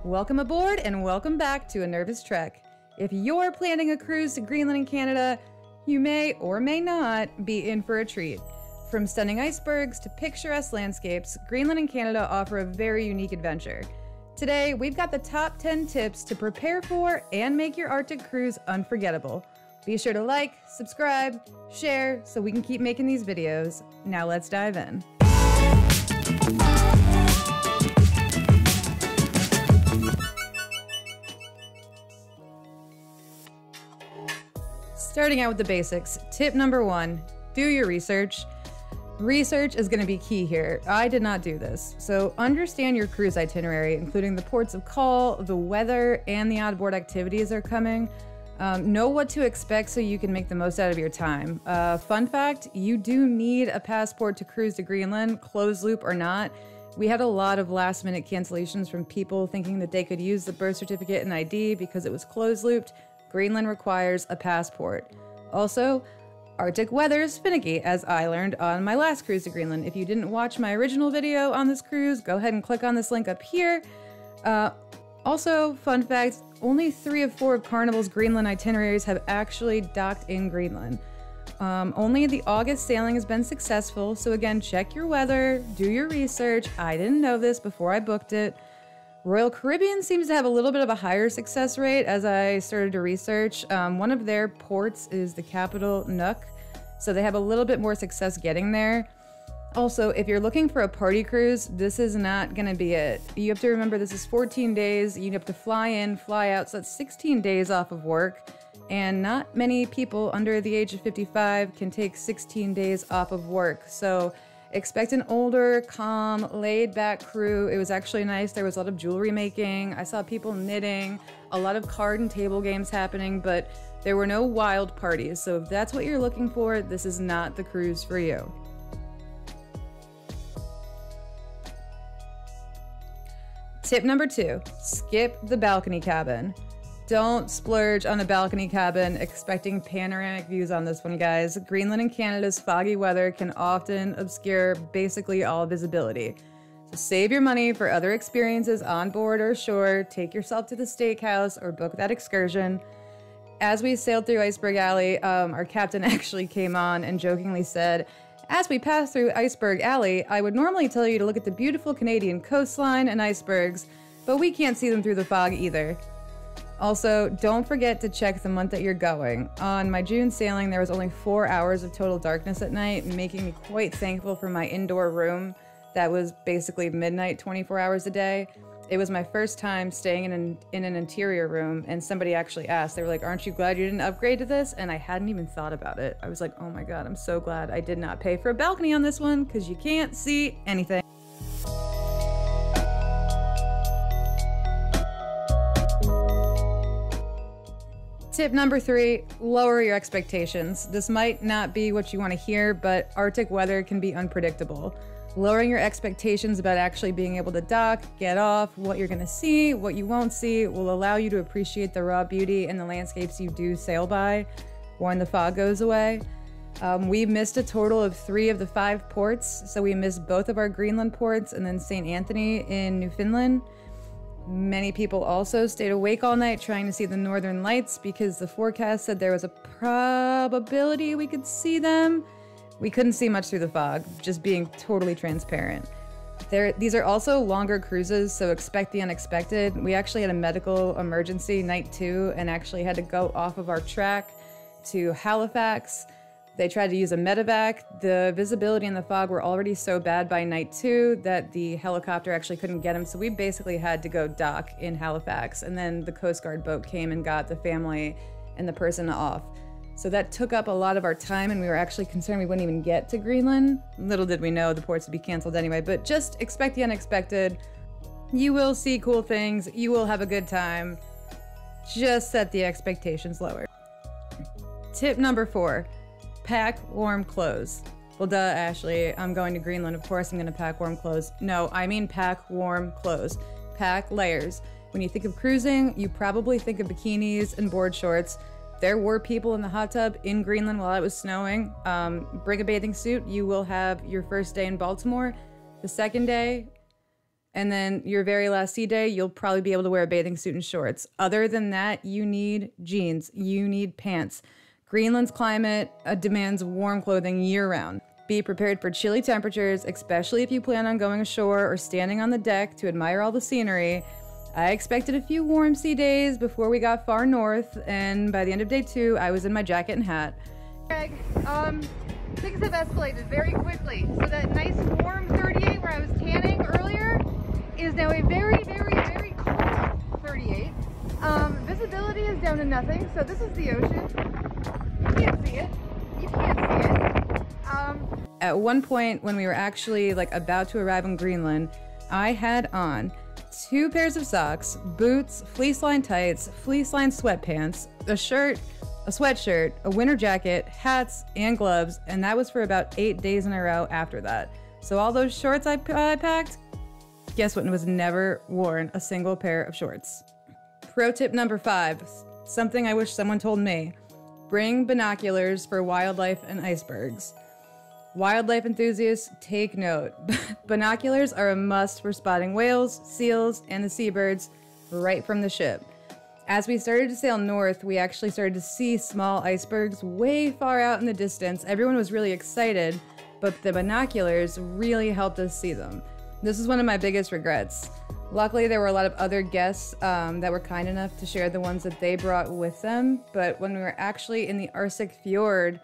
Welcome aboard and welcome back to A Nervous Trek. If you're planning a cruise to Greenland and Canada, you may or may not be in for a treat. From stunning icebergs to picturesque landscapes, Greenland and Canada offer a very unique adventure. Today, we've got the top 10 tips to prepare for and make your Arctic cruise unforgettable. Be sure to like, subscribe, share, so we can keep making these videos. Now let's dive in. Starting out with the basics, tip number 1, do your research. Research is going to be key here. I did not do this. So understand your cruise itinerary, including the ports of call, the weather, and the outboard activities are coming. Know what to expect so you can make the most out of your time. Fun fact, you do need a passport to cruise to Greenland, closed loop or not. We had a lot of last minute cancellations from people thinking that they could use the birth certificate and ID because it was closed looped. Greenland requires a passport. Also, Arctic weather is finicky, as I learned on my last cruise to Greenland. If you didn't watch my original video on this cruise, go ahead and click on this link up here. Also, fun fact, only 3 of 4 of Carnival's Greenland itineraries have actually docked in Greenland. Only the August sailing has been successful, so again, check your weather, do your research. I didn't know this before I booked it. Royal Caribbean seems to have a little bit of a higher success rate as I started to research. One of their ports is the capital, Nuuk, so they have a little bit more success getting there. Also, if you're looking for a party cruise, this is not going to be it. You have to remember this is 14 days, you have to fly in, fly out, so that's 16 days off of work, and not many people under the age of 55 can take 16 days off of work. So expect an older, calm, laid-back crew. It was actually nice. There was a lot of jewelry making. I saw people knitting, a lot of card and table games happening, but there were no wild parties. So if that's what you're looking for, this is not the cruise for you. Tip number 2, skip the balcony cabin. Don't splurge on a balcony cabin expecting panoramic views on this one, guys. Greenland and Canada's foggy weather can often obscure basically all visibility. So save your money for other experiences on board or shore. Take yourself to the steakhouse or book that excursion. As we sailed through Iceberg Alley, our captain actually came on and jokingly said, "As we pass through Iceberg Alley, I would normally tell you to look at the beautiful Canadian coastline and icebergs, but we can't see them through the fog either." Also, don't forget to check the month that you're going. On my June sailing, there was only 4 hours of total darkness at night, making me quite thankful for my indoor room that was basically midnight 24 hours a day. It was my first time staying in an interior room, and somebody actually asked, they were like, "Aren't you glad you didn't upgrade to this?" And I hadn't even thought about it. I was like, oh my god, I'm so glad I did not pay for a balcony on this one, because you can't see anything. Tip number 3, lower your expectations. This might not be what you want to hear, but Arctic weather can be unpredictable. Lowering your expectations about actually being able to dock, get off, what you're going to see, what you won't see, will allow you to appreciate the raw beauty and the landscapes you do sail by when the fog goes away. We missed a total of 3 of the 5 ports, so we missed both of our Greenland ports and then St. Anthony in Newfoundland. Many people also stayed awake all night trying to see the northern lights because the forecast said there was a probability we could see them. We couldn't see much through the fog, just being totally transparent. These are also longer cruises, so expect the unexpected. We actually had a medical emergency night 2 and actually had to go off of our track to Halifax. They tried to use a medevac. The visibility and the fog were already so bad by night 2 that the helicopter actually couldn't get him, so we basically had to go dock in Halifax, and then the Coast Guard boat came and got the family and the person off. So that took up a lot of our time, and we were actually concerned we wouldn't even get to Greenland. Little did we know the ports would be canceled anyway, but just expect the unexpected. You will see cool things, you will have a good time. Just set the expectations lower. Tip number 4. Pack warm clothes. Well, duh, Ashley. I'm going to Greenland. Of course I'm going to pack warm clothes. No, I mean pack warm clothes. Pack layers. When you think of cruising, you probably think of bikinis and board shorts. There were people in the hot tub in Greenland while it was snowing. Bring a bathing suit. You will have your first day in Baltimore. The second day, And then your very last sea day, you'll probably be able to wear a bathing suit and shorts. Other than that, you need jeans, you need pants. Greenland's climate demands warm clothing year-round. Be prepared for chilly temperatures, especially if you plan on going ashore or standing on the deck to admire all the scenery. I expected a few warm sea days before we got far north, and by the end of day 2, I was in my jacket and hat. Greg, things have escalated very quickly. So that nice warm 38 where I was tanning earlier is now a very, very, very cold 38. Visibility is down to nothing, so this is the ocean. You can't see it. You can't see it. At one point when we were actually about to arrive in Greenland, I had on 2 pairs of socks, boots, fleece-lined tights, fleece-lined sweatpants, a shirt, a sweatshirt, a winter jacket, hats, and gloves, and that was for about 8 days in a row after that. So all those shorts I packed, guess what? It was never worn a single pair of shorts. Pro tip number 5, something I wish someone told me. Bring binoculars for wildlife and icebergs. Wildlife enthusiasts, take note. Binoculars are a must for spotting whales, seals, and the seabirds right from the ship. As we started to sail north, we actually started to see small icebergs way far out in the distance. Everyone was really excited, but the binoculars really helped us see them. This is one of my biggest regrets. Luckily, there were a lot of other guests that were kind enough to share the ones that they brought with them, but when we were actually in the Arctic Fjord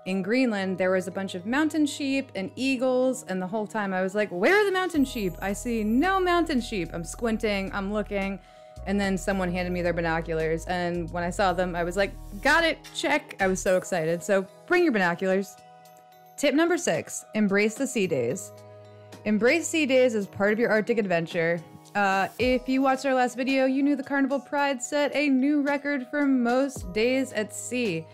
in Greenland, there was a bunch of mountain sheep and eagles, and the whole time I was like, where are the mountain sheep? I see no mountain sheep. I'm squinting, I'm looking, and then someone handed me their binoculars, and when I saw them, I was like, got it, check. I was so excited. So bring your binoculars. Tip number 6, embrace the sea days. Embrace sea days as part of your Arctic adventure. If you watched our last video, you knew the Carnival Pride set a new record for most days at sea.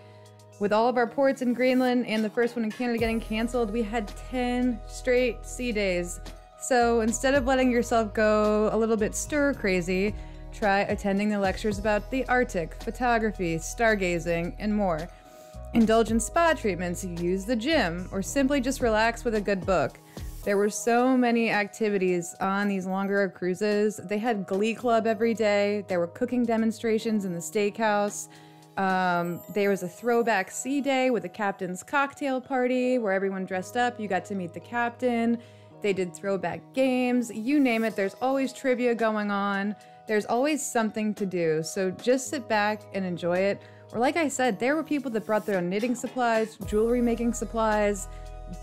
With all of our ports in Greenland and the first one in Canada getting canceled, we had 10 straight sea days. So instead of letting yourself go a little bit stir crazy, try attending the lectures about the Arctic, photography, stargazing, and more. Indulge in spa treatments, use the gym, or simply just relax with a good book. There were so many activities on these longer cruises. They had Glee Club every day. There were cooking demonstrations in the steakhouse. There was a throwback sea day with a captain's cocktail party where everyone dressed up. You got to meet the captain. They did throwback games. You name it, there's always trivia going on. There's always something to do. So just sit back and enjoy it. Or like I said, there were people that brought their own knitting supplies, jewelry making supplies,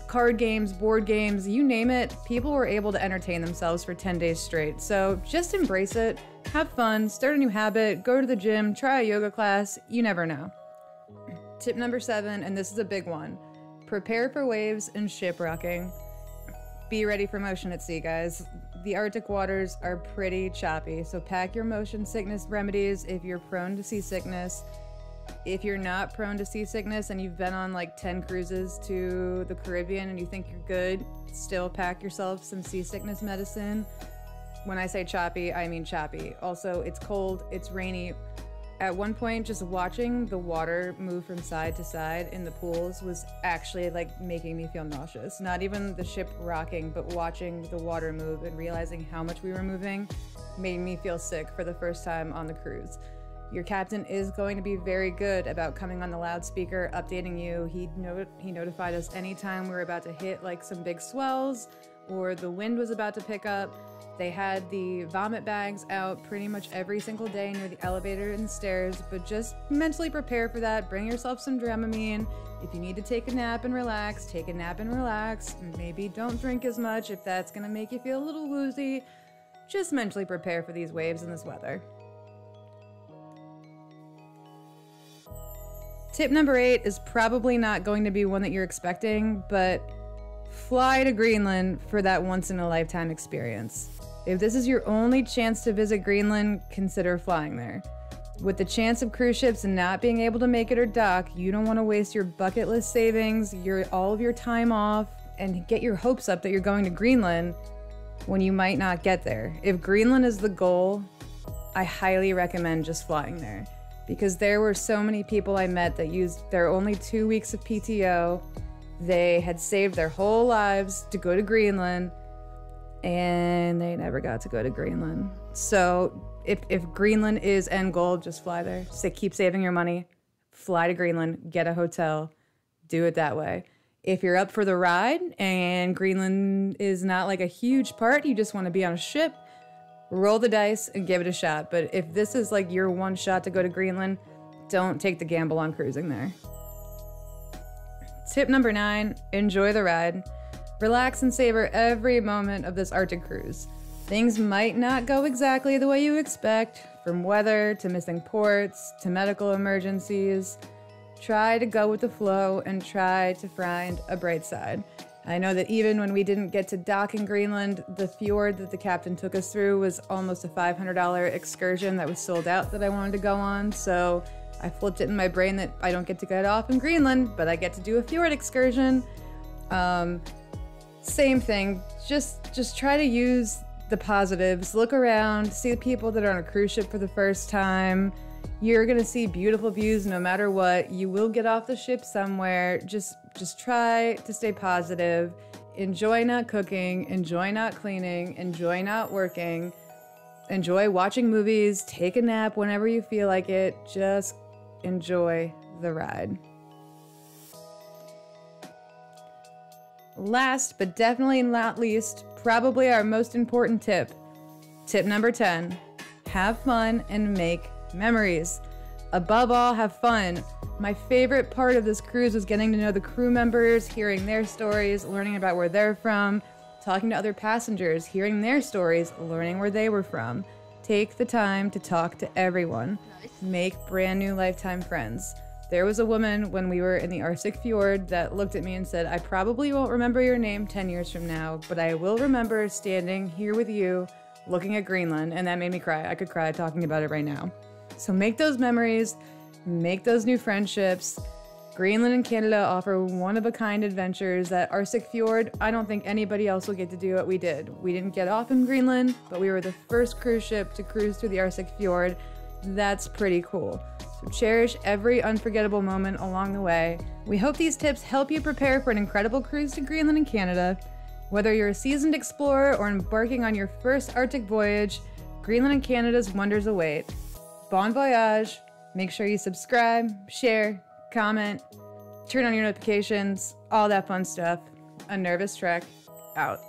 card games, board games, you name it. People were able to entertain themselves for 10 days straight. So just embrace it, have fun, start a new habit, go to the gym, try a yoga class, you never know. Tip number 7, and this is a big one. Prepare for waves and shiprocking. Be ready for motion at sea, guys. The Arctic waters are pretty choppy, so pack your motion sickness remedies if you're prone to seasickness. If you're not prone to seasickness and you've been on like 10 cruises to the Caribbean and you think you're good, still pack yourself some seasickness medicine. When I say choppy, I mean choppy. Also, it's cold, it's rainy. At one point, just watching the water move from side to side in the pools was actually like making me feel nauseous. Not even the ship rocking, but watching the water move and realizing how much we were moving made me feel sick for the first time on the cruise. Your captain is going to be very good about coming on the loudspeaker, updating you. He notified us anytime we were about to hit like some big swells or the wind was about to pick up. They had the vomit bags out pretty much every single day near the elevator and the stairs, but just mentally prepare for that. Bring yourself some Dramamine. If you need to take a nap and relax, take a nap and relax. Maybe don't drink as much if that's gonna make you feel a little woozy. Just mentally prepare for these waves and this weather. Tip number 8 is probably not going to be one that you're expecting, but fly to Greenland for that once-in-a-lifetime experience. If this is your only chance to visit Greenland, consider flying there. With the chance of cruise ships not being able to make it or dock, you don't want to waste your bucket list savings, all of your time off, and get your hopes up that you're going to Greenland when you might not get there. If Greenland is the goal, I highly recommend just flying there. Because there were so many people I met that used their only 2 weeks of PTO. They had saved their whole lives to go to Greenland. and they never got to go to Greenland. So if Greenland is end goal, just fly there. Keep saving your money, fly to Greenland, get a hotel, do it that way. If you're up for the ride and Greenland is not like a huge part, you just want to be on a ship, roll the dice and give it a shot. But if this is like your one shot to go to Greenland, don't take the gamble on cruising there. Tip number 9, enjoy the ride. Relax and savor every moment of this Arctic cruise. Things might not go exactly the way you expect, from weather to missing ports to medical emergencies. Try to go with the flow and try to find a bright side. I know that even when we didn't get to dock in Greenland, the fjord that the captain took us through was almost a $500 excursion that was sold out that I wanted to go on, so I flipped it in my brain that I don't get to get off in Greenland, but I get to do a fjord excursion. Same thing, just try to use the positives. Look around, see the people that are on a cruise ship for the first time. You're gonna see beautiful views no matter what. You will get off the ship somewhere. Just try to stay positive. Enjoy not cooking, enjoy not cleaning, enjoy not working, enjoy watching movies, take a nap whenever you feel like it. Just enjoy the ride. Last, but definitely not least, probably our most important tip. Tip number 10, have fun and make memories. Above all, have fun. My favorite part of this cruise was getting to know the crew members, hearing their stories, learning about where they're from, talking to other passengers, hearing their stories, learning where they were from. Take the time to talk to everyone. Make brand new lifetime friends. There was a woman when we were in the Arctic fjord that looked at me and said, I probably won't remember your name 10 years from now, but I will remember standing here with you looking at Greenland, and that made me cry. I could cry talking about it right now. So make those memories, make those new friendships. Greenland and Canada offer one-of-a-kind adventures that Arctic fjord, I don't think anybody else will get to do what we did. We didn't get off in Greenland, but we were the first cruise ship to cruise through the Arctic fjord. That's pretty cool. So cherish every unforgettable moment along the way. We hope these tips help you prepare for an incredible cruise to Greenland and Canada. Whether you're a seasoned explorer or embarking on your first Arctic voyage, Greenland and Canada's wonders await. Bon voyage! Make sure you subscribe, share, comment, turn on your notifications, all that fun stuff. A Nervous Trek, out.